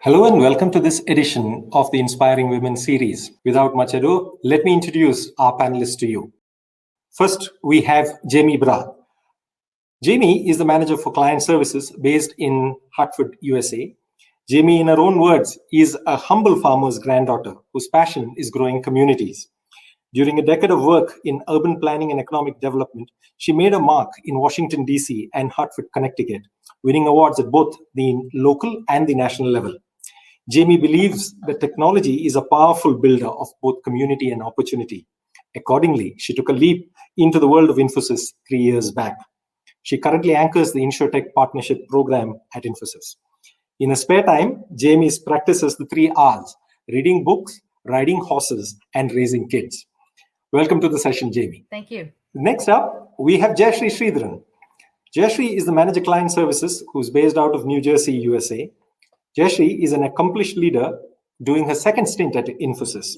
Hello and welcome to this edition of the Inspiring Women series. Without much ado, let me introduce our panelists to you. First, we have Jamie Bra. Jamie is the manager for client services based in Hartford, USA. Jamie, in her own words, is a humble farmer's granddaughter whose passion is growing communities. During a decade of work in urban planning and economic development, she made a mark in Washington, D.C. and Hartford, Connecticut, winning awards at both the local and the national level. Jamie believes that technology is a powerful builder of both community and opportunity. Accordingly, she took a leap into the world of Infosys 3 years back. She currently anchors the InsurTech Partnership Program at Infosys. In her spare time, Jamie practices the 3 R's: reading books, riding horses, and raising kids. Welcome to the session, Jamie. Thank you. Next up, we have Jayshree. Jayshree is the manager client services who's based out of New Jersey, USA. Jayshree is an accomplished leader doing her second stint at Infosys.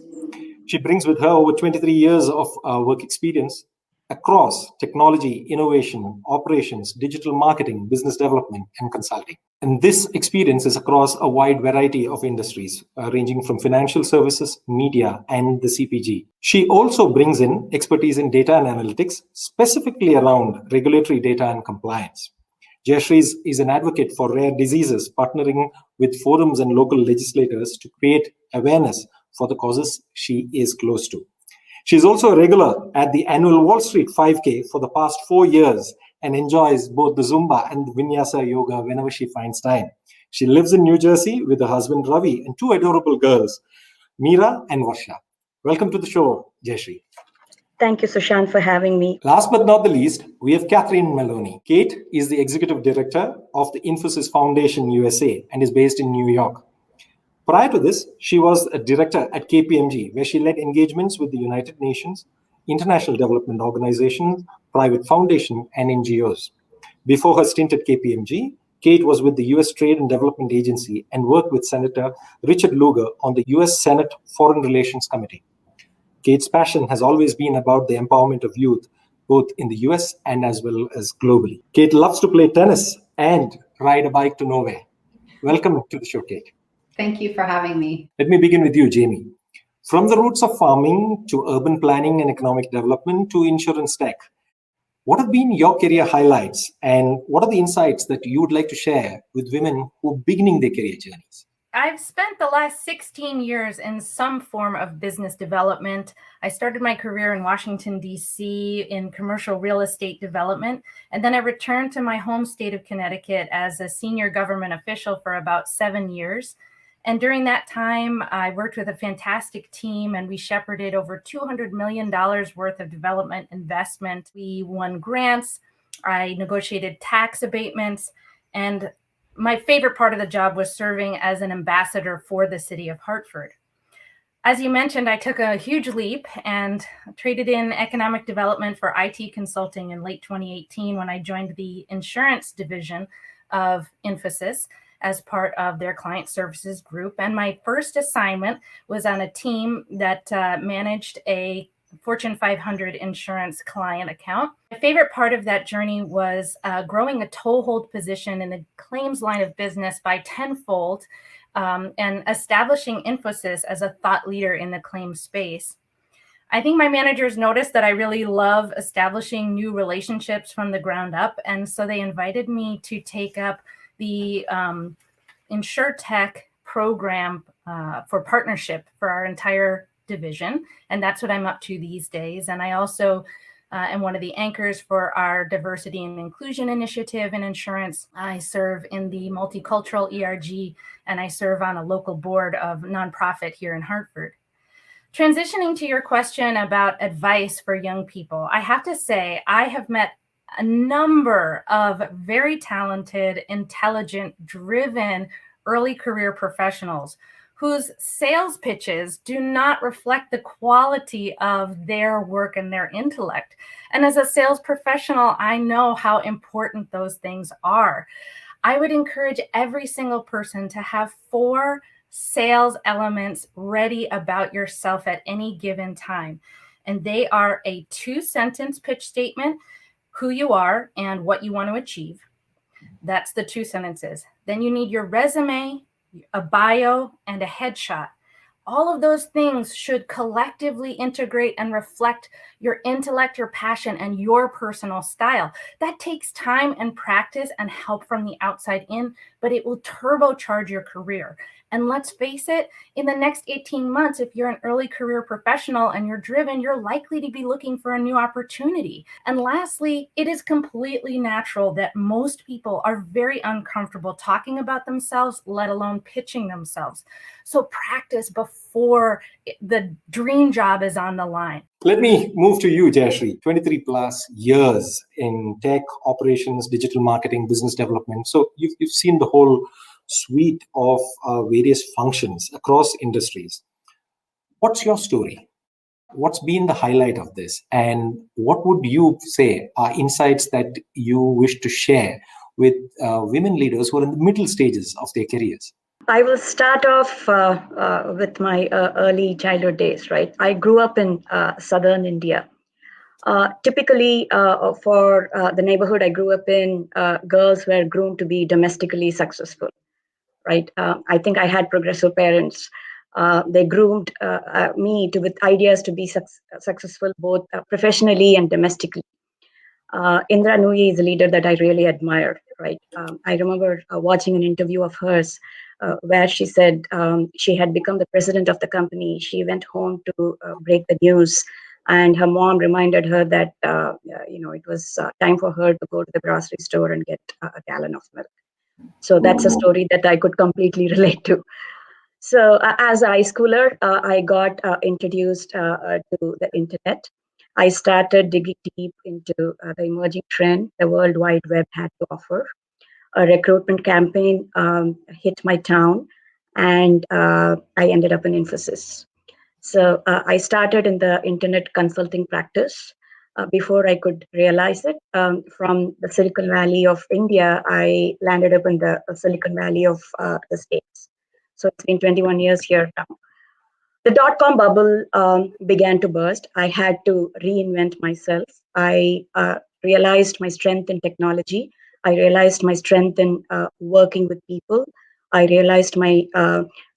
She brings with her over 23 years of work experience across technology, innovation, operations, digital marketing, business development, and consulting. And this experience is across a wide variety of industries, ranging from financial services, media, and the CPG. She also brings in expertise in data and analytics, specifically around regulatory data and compliance. Jayshree is an advocate for rare diseases, partnering with forums and local legislators to create awareness for the causes she is close to. She is also a regular at the annual Wall Street 5K for the past 4 years and enjoys both the Zumba and the Vinyasa yoga whenever she finds time. She lives in New Jersey with her husband Ravi and 2 adorable girls, Meera and Varsha. Welcome to the show, Jayshree. Thank you, Sushanth, for having me. Last but not the least, we have Catherine Maloney. Kate is the executive director of the Infosys Foundation USA and is based in New York. Prior to this, she was a director at KPMG, where she led engagements with the United Nations, International Development Organization, private foundation, and NGOs. Before her stint at KPMG, Kate was with the U.S. Trade and Development Agency and worked with Senator Richard Lugar on the U.S. Senate Foreign Relations Committee. Kate's passion has always been about the empowerment of youth, both in the US and as well as globally. Kate loves to play tennis and ride a bike to nowhere. Welcome to the show, Kate. Thank you for having me. Let me begin with you, Jamie. From the roots of farming to urban planning and economic development to insurance tech, what have been your career highlights and what are the insights that you would like to share with women who are beginning their career journeys? I've spent the last 16 years in some form of business development. I started my career in Washington, D.C. in commercial real estate development, and then I returned to my home state of Connecticut as a senior government official for about 7 years. And during that time, I worked with a fantastic team and we shepherded over $200 million worth of development investment. We won grants, I negotiated tax abatements, and my favorite part of the job was serving as an ambassador for the city of Hartford. As you mentioned, I took a huge leap and traded in economic development for IT consulting in late 2018 when I joined the insurance division of Infosys as part of their client services group. And my first assignment was on a team that managed a Fortune 500 insurance client account. My favorite part of that journey was growing a toehold position in the claims line of business by tenfold and establishing Infosys as a thought leader in the claims space. I think my managers noticed that I really love establishing new relationships from the ground up. And so they invited me to take up the InsurTech program for partnership for our entire division. And that's what I'm up to these days. And I also am one of the anchors for our diversity and inclusion initiative in insurance. I serve in the multicultural ERG, and I serve on a local board of nonprofit here in Hartford. Transitioning to your question about advice for young people, I have to say I have met a number of very talented, intelligent, driven early career professionals whose sales pitches do not reflect the quality of their work and their intellect. And as a sales professional, I know how important those things are. I would encourage every single person to have 4 sales elements ready about yourself at any given time. And they are a 2-sentence pitch statement, who you are and what you want to achieve. That's the 2 sentences. Then you need your resume, a bio, and a headshot. All of those things should collectively integrate and reflect your intellect, your passion, and your personal style. That takes time and practice and help from the outside in, but it will turbocharge your career. And let's face it, in the next 18 months, if you're an early career professional and you're driven, you're likely to be looking for a new opportunity. And lastly, it is completely natural that most people are very uncomfortable talking about themselves, let alone pitching themselves. So practice before the dream job is on the line. Let me move to you, Jayshree. 23 plus years in tech, operations, digital marketing, business development. So you've seen the whole suite of various functions across industries. What's your story? What's been the highlight of this? And what would you say are insights that you wish to share with women leaders who are in the middle stages of their careers? I will start off with my early childhood days, right? I grew up in southern India. Typically, for the neighborhood I grew up in, girls were groomed to be domestically successful, right? I think I had progressive parents. They groomed me with ideas to be successful both professionally and domestically. Indra Nooyi is a leader that I really admire, right? I remember watching an interview of hers where she said she had become the president of the company. She went home to break the news, and her mom reminded her that it was time for her to go to the grocery store and get a gallon of milk. So that's a story that I could completely relate to. So as a high schooler, I got introduced to the internet. I started digging deep into the emerging trend the World Wide Web had to offer. A recruitment campaign hit my town, and I ended up in Infosys. So I started in the internet consulting practice. Before I could realize it, from the Silicon Valley of India, I landed up in the Silicon Valley of the States. So it's been 21 years here now. The dot-com bubble began to burst. I had to reinvent myself. I realized my strength in technology. I realized my strength in working with people. I realized my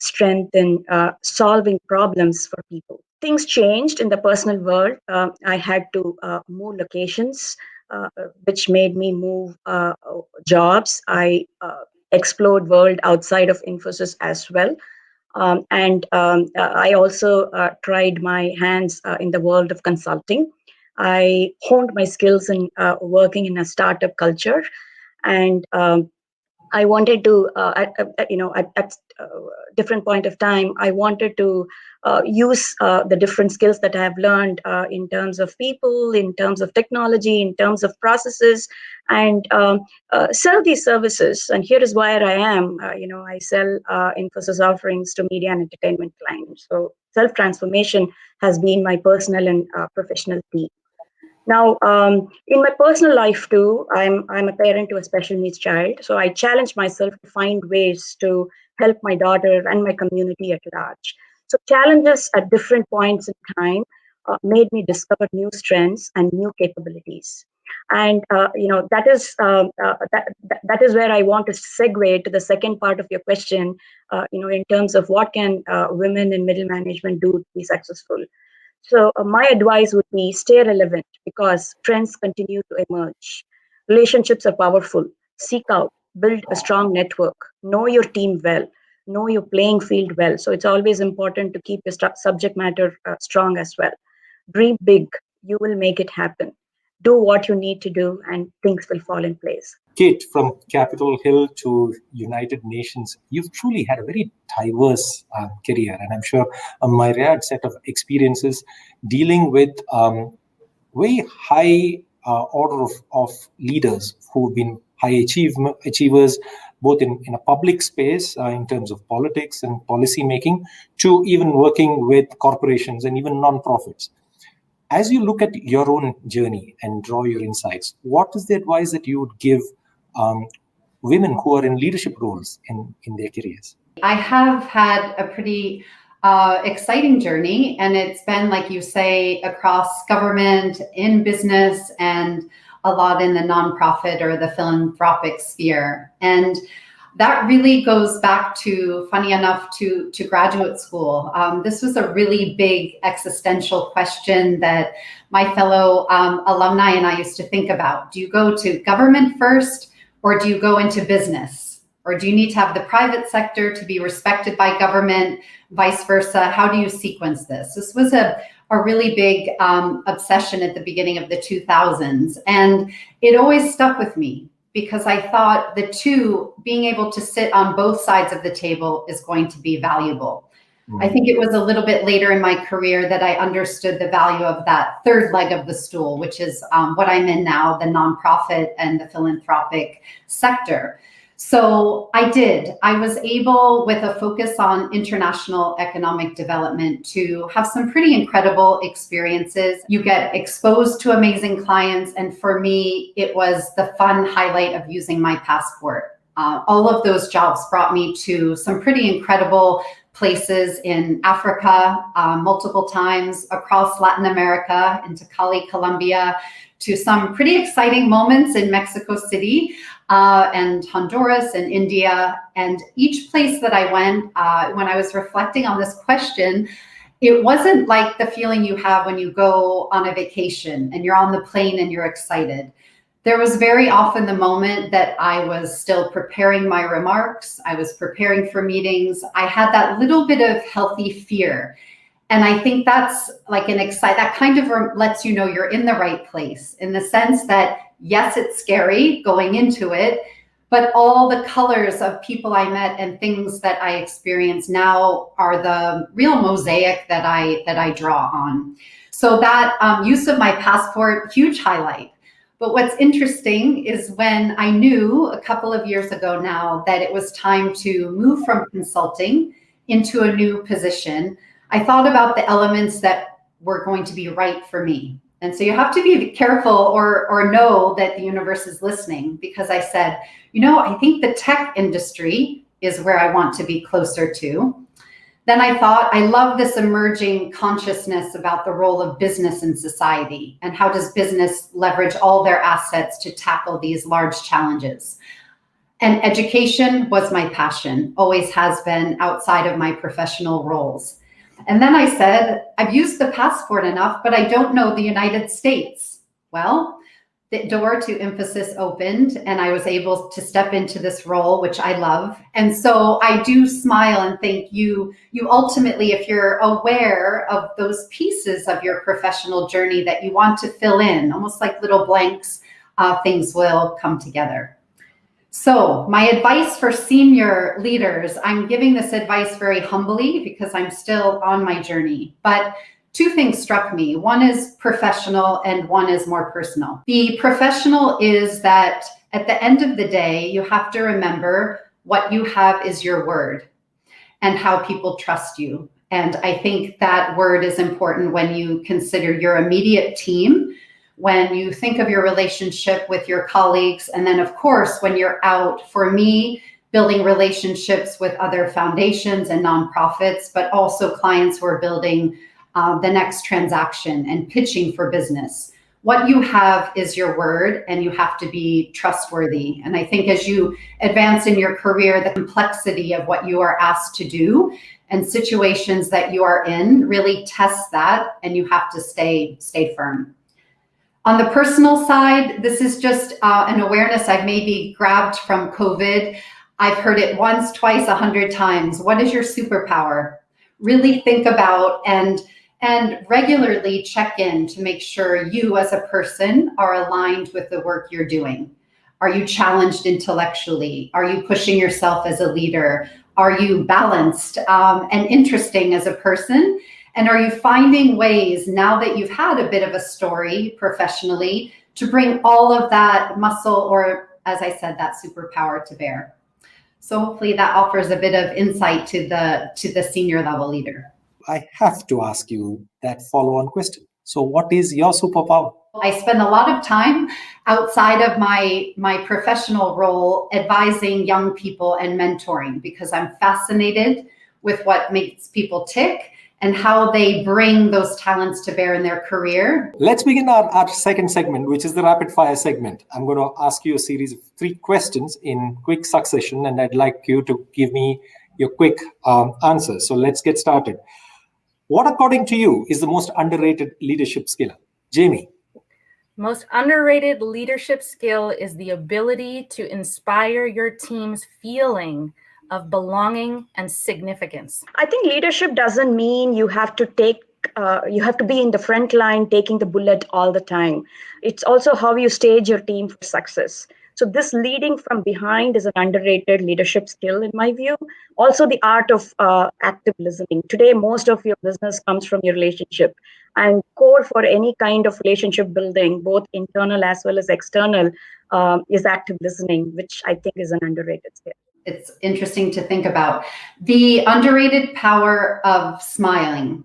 strength in solving problems for people. Things changed in the personal world. I had to move locations, which made me move jobs. I explored world outside of Infosys as well. I also tried my hands in the world of consulting. I honed my skills in working in a startup culture, and I wanted to, at different point of time, I wanted to use the different skills that I have learned in terms of people, in terms of technology, in terms of processes, and sell these services. And here is where I am. I sell Infosys offerings to media and entertainment clients. So self-transformation has been my personal and professional theme. Now, in my personal life too, I'm a parent to a special needs child. So I challenge myself to find ways to help my daughter and my community at large. So challenges at different points in time made me discover new strengths and new capabilities. And that is where I want to segue to the second part of your question. In terms of what can women in middle management do to be successful. So my advice would be stay relevant because trends continue to emerge. Relationships are powerful. Seek out, build a strong network, know your team well, know your playing field well. So it's always important to keep your subject matter strong as well. Dream big, you will make it happen. Do what you need to do and things will fall in place. Kate, from Capitol Hill to United Nations, you've truly had a very diverse career, and I'm sure a myriad set of experiences dealing with very high order of leaders who've been high achievers, both in a public space in terms of politics and policy making, to even working with corporations and even nonprofits. As you look at your own journey and draw your insights, what is the advice that you would give women who are in leadership roles in their careers? I have had a pretty exciting journey, and it's been, like you say, across government, in business, and a lot in the nonprofit or the philanthropic sphere. And That really goes back to, funny enough, to graduate school. This was a really big existential question that my fellow alumni and I used to think about. Do you go to government first, or do you go into business? Or do you need to have the private sector to be respected by government, vice versa? How do you sequence this? This was a really big obsession at the beginning of the 2000s. And it always stuck with me, because I thought the two, being able to sit on both sides of the table, is going to be valuable. I think it was a little bit later in my career that I understood the value of that third leg of the stool, which is what I'm in now, the nonprofit and the philanthropic sector. So I did. I was able, with a focus on international economic development, to have some pretty incredible experiences. You get exposed to amazing clients. And for me, it was the fun highlight of using my passport. All of those jobs brought me to some pretty incredible places in Africa, multiple times across Latin America, into Cali, Colombia, to some pretty exciting moments in Mexico City and Honduras and India. And each place that I went, when I was reflecting on this question, it wasn't like the feeling you have when you go on a vacation and you're on the plane and you're excited. There was very often the moment that I was still preparing my remarks. I was preparing for meetings. I had that little bit of healthy fear. And I think that's like that kind of lets you know you're in the right place, in the sense that, yes, it's scary going into it, but all the colors of people I met and things that I experience now are the real mosaic that I draw on. So that use of my passport, huge highlight. But what's interesting is when I knew a couple of years ago now that it was time to move from consulting into a new position, I thought about the elements that were going to be right for me. And so you have to be careful or know that the universe is listening, because I said, I think the tech industry is where I want to be closer to. Then I thought, I love this emerging consciousness about the role of business in society, and how does business leverage all their assets to tackle these large challenges. And education was my passion, always has been, outside of my professional roles. And then I said, I've used the passport enough, but I don't know the United States. Well, the door to Infosys opened, and I was able to step into this role, which I love. And so I do smile and think you ultimately, if you're aware of those pieces of your professional journey that you want to fill in, almost like little blanks, things will come together. So my advice for senior leaders, I'm giving this advice very humbly because I'm still on my journey, but two things struck me. One is professional and one is more personal. The professional is that at the end of the day, you have to remember what you have is your word and how people trust you. And I think that word is important when you consider your immediate team, when you think of your relationship with your colleagues, and then of course, when you're out, for me, building relationships with other foundations and nonprofits, but also clients who are building the next transaction and pitching for business. What you have is your word, and you have to be trustworthy. And I think as you advance in your career, the complexity of what you are asked to do and situations that you are in really tests that, and you have to stay firm. On the personal side, this is just an awareness I've maybe grabbed from COVID. I've heard it once, twice, 100 times. What is your superpower? Really think about and regularly check in to make sure you as a person are aligned with the work you're doing. Are you challenged intellectually? Are you pushing yourself as a leader? Are you balanced and interesting as a person? And are you finding ways, now that you've had a bit of a story professionally, to bring all of that muscle, or as I said, that superpower to bear? So hopefully that offers a bit of insight to the senior level leader. I have to ask you that follow-on question. So what is your superpower? I spend a lot of time outside of my professional role advising young people and mentoring, because I'm fascinated with what makes people tick and how they bring those talents to bear in their career. Let's begin our second segment, which is the rapid fire segment. I'm going to ask you a series of 3 questions in quick succession, and I'd like you to give me your quick answers. So let's get started. What, according to you, is the most underrated leadership skill? Jamie. Most underrated leadership skill is the ability to inspire your team's feeling of belonging and significance. I think leadership doesn't mean you have to be in the front line taking the bullet all the time. It's also how you stage your team for success. So this leading from behind is an underrated leadership skill in my view. Also the art of active listening. Today, most of your business comes from your relationship, and core for any kind of relationship building, both internal as well as external, is active listening, which I think is an underrated skill. It's interesting to think about. The underrated power of smiling.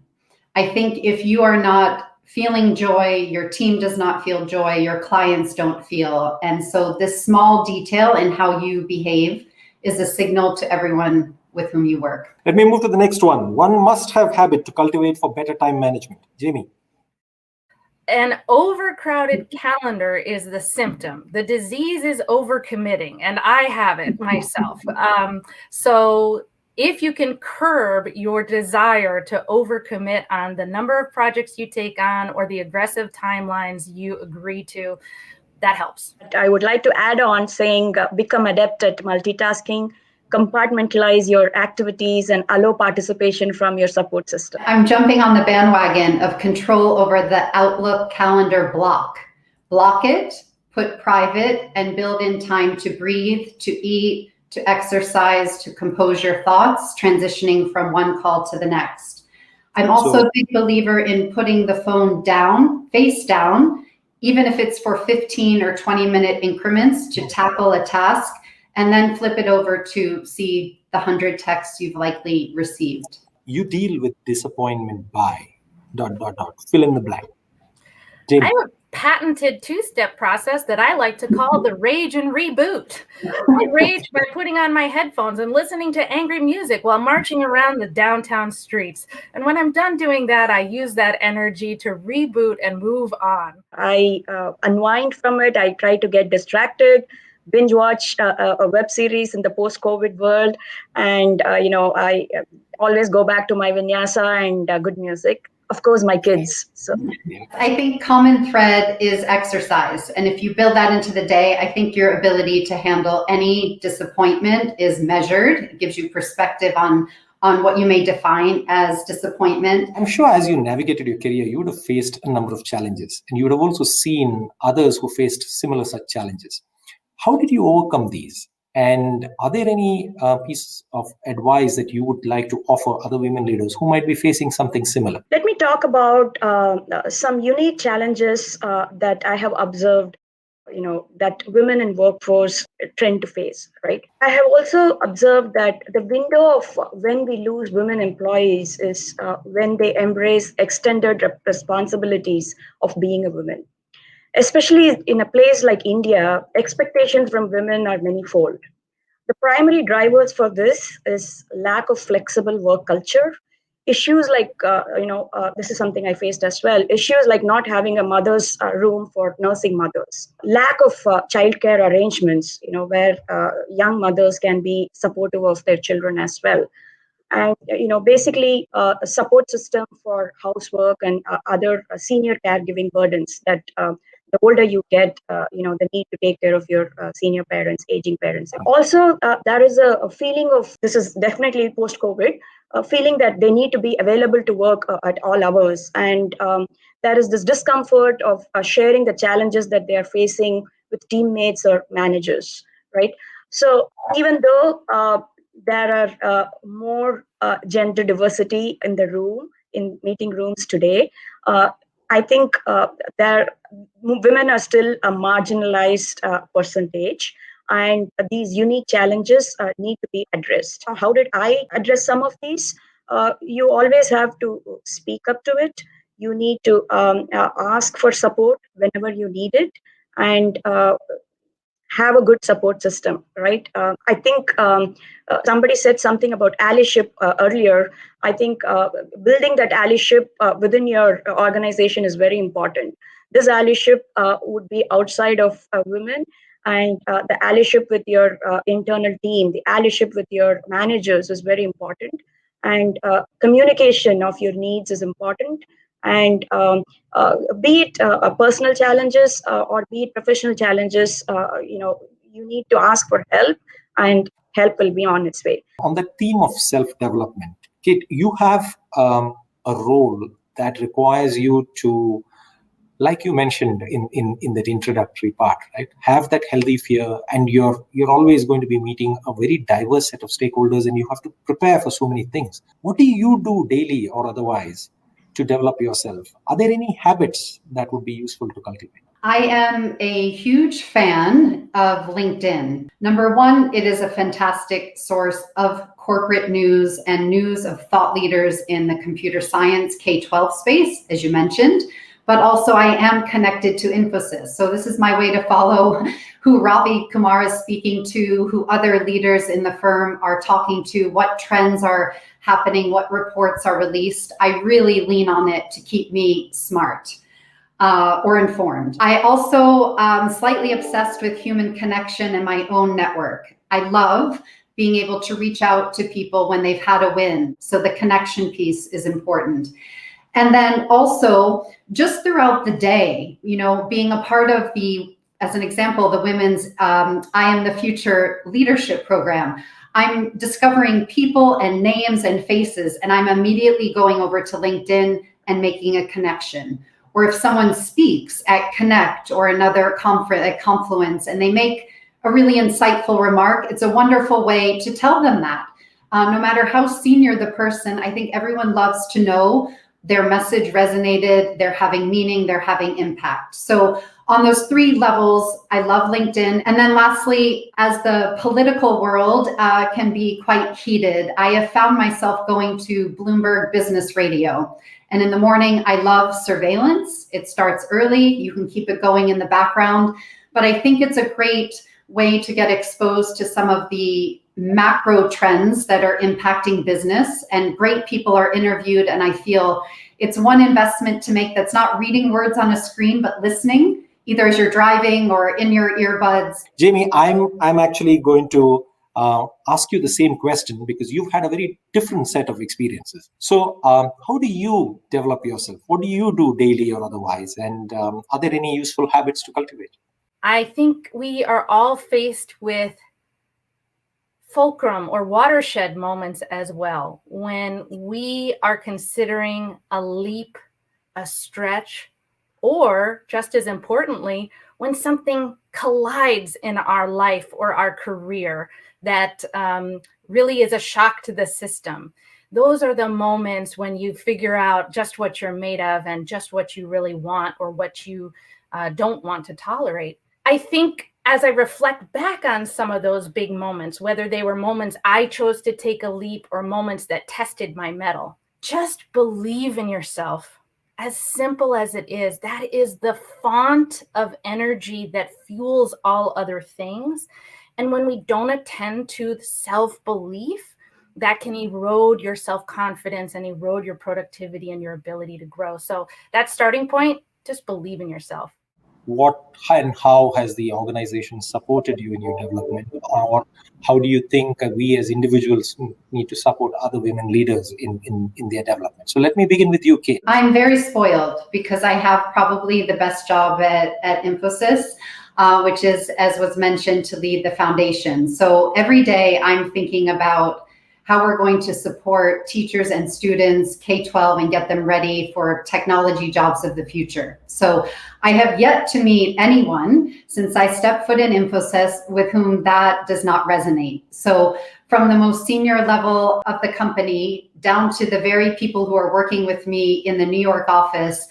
I think if you are not feeling joy, your team does not feel joy, your clients don't feel. And so this small detail in how you behave is a signal to everyone with whom you work. Let me move to the next one. One must-have habit to cultivate for better time management. Jamie. An overcrowded calendar is the symptom. The disease is overcommitting, and I have it myself. So if you can curb your desire to overcommit on the number of projects you take on or the aggressive timelines you agree to, that helps. I would like to add on saying become adept at multitasking, compartmentalize your activities, and allow participation from your support system. I'm jumping on the bandwagon of control over the Outlook calendar block. Block it, put private, and build in time to breathe, to eat, to exercise, to compose your thoughts, transitioning from one call to the next. I'm also a big believer in putting the phone down, face down, even if it's for 15 or 20-minute increments to tackle a task, and then flip it over to see the 100 texts you've likely received. You deal with disappointment by ... Fill in the blank. Jamie. I have a patented 2-step process that I like to call the Rage and Reboot. I rage by putting on my headphones and listening to angry music while marching around the downtown streets. And when I'm done doing that, I use that energy to reboot and move on. I unwind from it. I try to get distracted, binge watch a web series in the post-COVID world. And, I always go back to my vinyasa and good music. Of course, my kids. So I think common thread is exercise. And if you build that into the day, I think your ability to handle any disappointment is measured. It gives you perspective on what you may define as disappointment. I'm sure as you navigated your career, you would have faced a number of challenges, and you would have also seen others who faced similar such challenges. How did you overcome these? And are there any pieces of advice that you would like to offer other women leaders who might be facing something similar? let me talk about some unique challenges that I have observed, that women in workforce tend to face, right? I have also observed that the window of when we lose women employees is when they embrace extended responsibilities of being a woman. Especially in a place like India, expectations from women are manifold. The primary drivers for this is lack of flexible work culture. Issues like, this is something I faced as well. Issues like not having a mother's room for nursing mothers. Lack of childcare arrangements, where young mothers can be supportive of their children as well. And, basically a support system for housework and other senior caregiving burdens that the older you get, the need to take care of your senior parents, aging parents. Also, there is a feeling of, this is definitely post-COVID, a feeling that they need to be available to work at all hours. And there is this discomfort of sharing the challenges that they are facing with teammates or managers, right? So even though there are more gender diversity in the room, in meeting rooms today, I think women are still a marginalized percentage, and these unique challenges need to be addressed. How did I address some of these? You always have to speak up to it. You need to ask for support whenever you need it, and have a good support system, right? I think somebody said something about allyship earlier. I think building that allyship within your organization is very important. This allyship would be outside of women, and the allyship with your internal team, the allyship with your managers is very important. And communication of your needs is important. And be it personal challenges or be it professional challenges, you need to ask for help, and help will be on its way. On the theme of self-development, Kate, you have a role that requires you to, like you mentioned in that introductory part, right? Have that healthy fear, and you're always going to be meeting a very diverse set of stakeholders, and you have to prepare for so many things. What do you do daily or otherwise to develop yourself? Are there any habits that would be useful to cultivate? I am a huge fan of LinkedIn. Number one, it is a fantastic source of corporate news and news of thought leaders in the computer science K-12 space, as you mentioned. But also I am connected to Infosys. So this is my way to follow who Ravi Kumar is speaking to, who other leaders in the firm are talking to, what trends are happening, what reports are released. I really lean on it to keep me smart or informed. I also slightly obsessed with human connection and my own network. I love being able to reach out to people when they've had a win. So the connection piece is important. And then also just throughout the day, being a part of as an example, the women's I Am the Future leadership program. I'm discovering people and names and faces, and I'm immediately going over to LinkedIn and making a connection. Or if someone speaks at Connect or another conference at Confluence, and they make a really insightful remark, it's a wonderful way to tell them that. No matter how senior the person, I think everyone loves to know their message resonated, they're having meaning, they're having impact. So on those three levels, I love LinkedIn. And then lastly, as the political world can be quite heated, I have found myself going to Bloomberg Business Radio. And in the morning, I love surveillance. It starts early, you can keep it going in the background. But I think it's a great way to get exposed to some of the macro trends that are impacting business, and great people are interviewed. And I feel it's one investment to make that's not reading words on a screen, but listening, either as you're driving or in your earbuds. Jamie, I'm actually going to ask you the same question, because you've had a very different set of experiences. So how do you develop yourself? What do you do daily or otherwise? And are there any useful habits to cultivate? I think we are all faced with fulcrum or watershed moments as well, when we are considering a leap, a stretch, or just as importantly, when something collides in our life or our career that really is a shock to the system. Those are the moments when you figure out just what you're made of and just what you really want or what you don't want to tolerate. I think as I reflect back on some of those big moments, whether they were moments I chose to take a leap or moments that tested my mettle, just believe in yourself. As simple as it is, that is the font of energy that fuels all other things. And when we don't attend to self-belief, that can erode your self-confidence and erode your productivity and your ability to grow. So that starting point, just believe in yourself. What and how has the organization supported you in your development? Or how do you think we as individuals need to support other women leaders in their development? So let me begin with you, Kate. I'm very spoiled because I have probably the best job at Infosys, which is, as was mentioned, to lead the foundation. So every day I'm thinking about how we're going to support teachers and students K-12 and get them ready for technology jobs of the future. So I have yet to meet anyone since I stepped foot in Infosys with whom that does not resonate. So from the most senior level of the company down to the very people who are working with me in the New York office,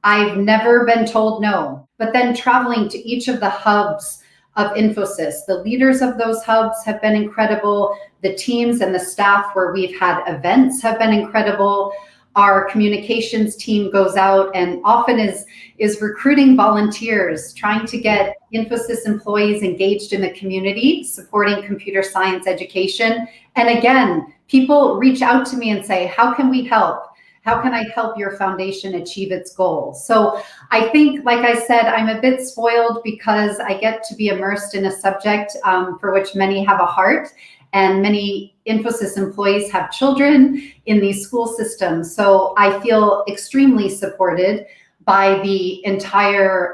I've never been told no. But then traveling to each of the hubs of Infosys, the leaders of those hubs have been incredible. The teams and the staff where we've had events have been incredible. Our communications team goes out and often is recruiting volunteers, trying to get Infosys employees engaged in the community, supporting computer science education. And again, people reach out to me and say, how can we help? How can I help your foundation achieve its goals? So I think, like I said, I'm a bit spoiled because I get to be immersed in a subject for which many have a heart, and many Infosys employees have children in these school systems. So I feel extremely supported by the entire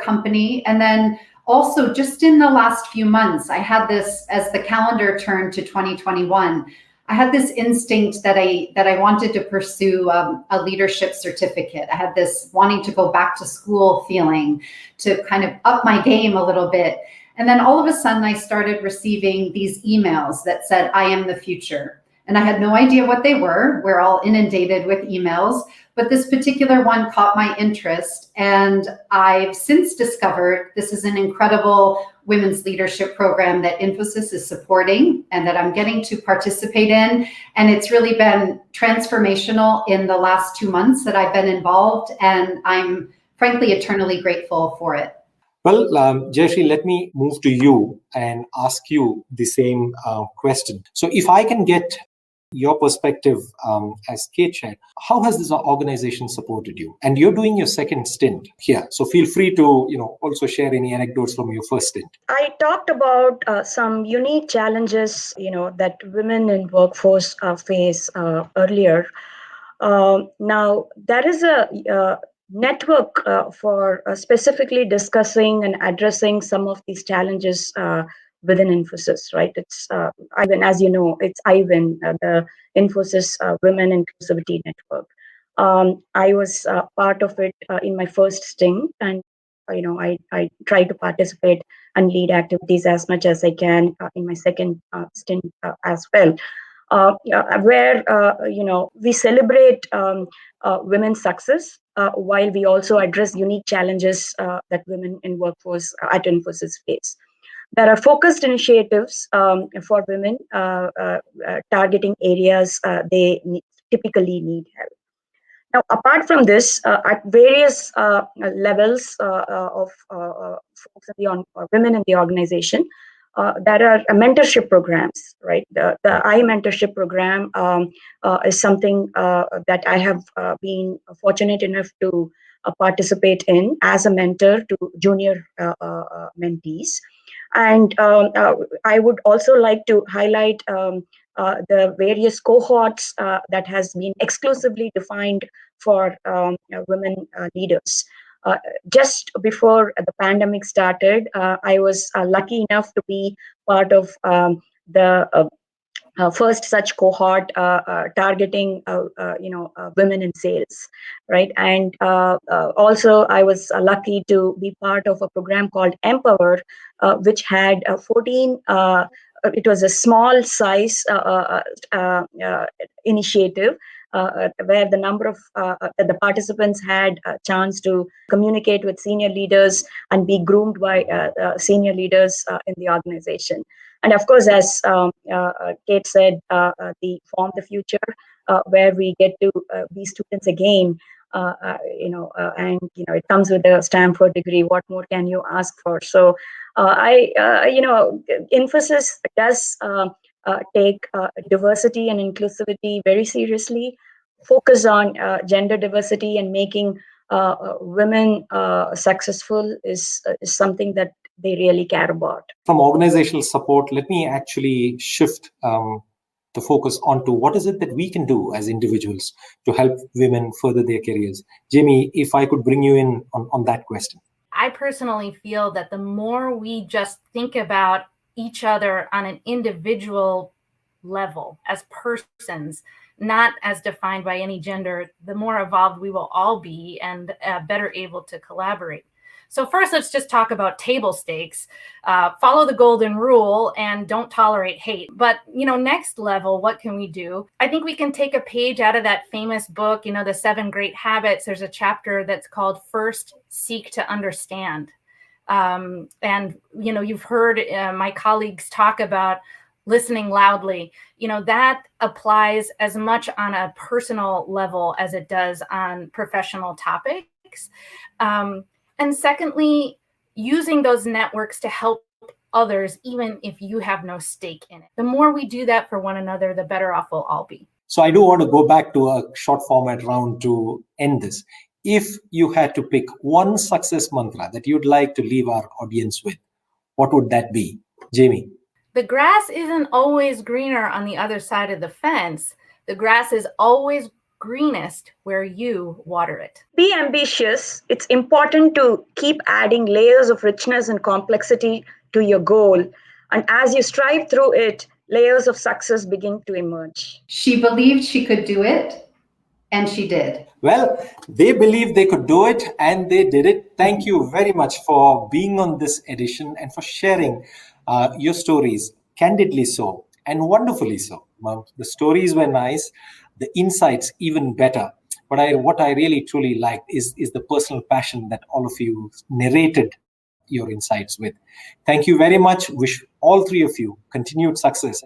company. And then also just in the last few months, I had this, as the calendar turned to 2021, I had this instinct that I wanted to pursue a leadership certificate. I had this wanting to go back to school feeling, to kind of up my game a little bit. And then all of a sudden I started receiving these emails that said, I am the future. And I had no idea what they were. We're all inundated with emails, but this particular one caught my interest. And I've since discovered this is an incredible women's leadership program that Infosys is supporting and that I'm getting to participate in. And it's really been transformational in the last 2 months that I've been involved. And I'm frankly eternally grateful for it. Well, Jayshree, let me move to you and ask you the same question. So if I can get your perspective, as Kate shared, how has this organization supported you? And you're doing your second stint here, so feel free to also share any anecdotes from your first stint. I talked about some unique challenges, that women in workforce face earlier. Now, there is a network for specifically discussing and addressing some of these challenges within Infosys, right? It's IWIN, as you know, it's IWIN, the Infosys Women Inclusivity Network. I was part of it in my first stint, and I try to participate and lead activities as much as I can in my second stint as well. Where we celebrate women's success while we also address unique challenges that women in workforce at Infosys face. There are focused initiatives for women targeting areas they typically need help. Now, apart from this, at various levels of folks women in the organization, there are mentorship programs, right? The I mentorship program is something that I have been fortunate enough to participate in as a mentor to junior mentees. And I would also like to highlight the various cohorts that has been exclusively defined for women leaders. Just before the pandemic started, I was lucky enough to be part of the first such cohort targeting women in sales, right? And also I was lucky to be part of a program called Empower, which had 14 it was a small size initiative where the number of the participants had a chance to communicate with senior leaders and be groomed by senior leaders in the organization. And of course, as Kate said, the Form the Future, where we get to be students again, and it comes with a Stanford degree. What more can you ask for? So, Infosys does take diversity and inclusivity very seriously. Focus on gender diversity and making women successful is something that they really care about. From organizational support, let me actually shift the focus onto what is it that we can do as individuals to help women further their careers. Jamie, if I could bring you in on that question. I personally feel that the more we just think about each other on an individual level as persons, not as defined by any gender, the more evolved we will all be and better able to collaborate. So first, let's just talk about table stakes. Follow the golden rule and don't tolerate hate. But, next level, what can we do? I think we can take a page out of that famous book, the 7 Great Habits. There's a chapter that's called First Seek to Understand. And, you've heard my colleagues talk about listening loudly, that applies as much on a personal level as it does on professional topics. And secondly, using those networks to help others, even if you have no stake in it. The more we do that for one another, the better off we'll all be. So I do want to go back to a short format round to end this. If you had to pick one success mantra that you'd like to leave our audience with, what would that be? Jamie? The grass isn't always greener on the other side of the fence. The grass is always greenest where you water it. Be ambitious. It's important to keep adding layers of richness and complexity to your goal. And as you strive through it, layers of success begin to emerge. She believed she could do it, and she did. Well, they believed they could do it, and they did it. Thank you very much for being on this edition and for sharing your stories, candidly so, and wonderfully so. Well, the stories were nice, the insights even better. But what I really truly liked is the personal passion that all of you narrated your insights with. Thank you very much. Wish all three of you continued success.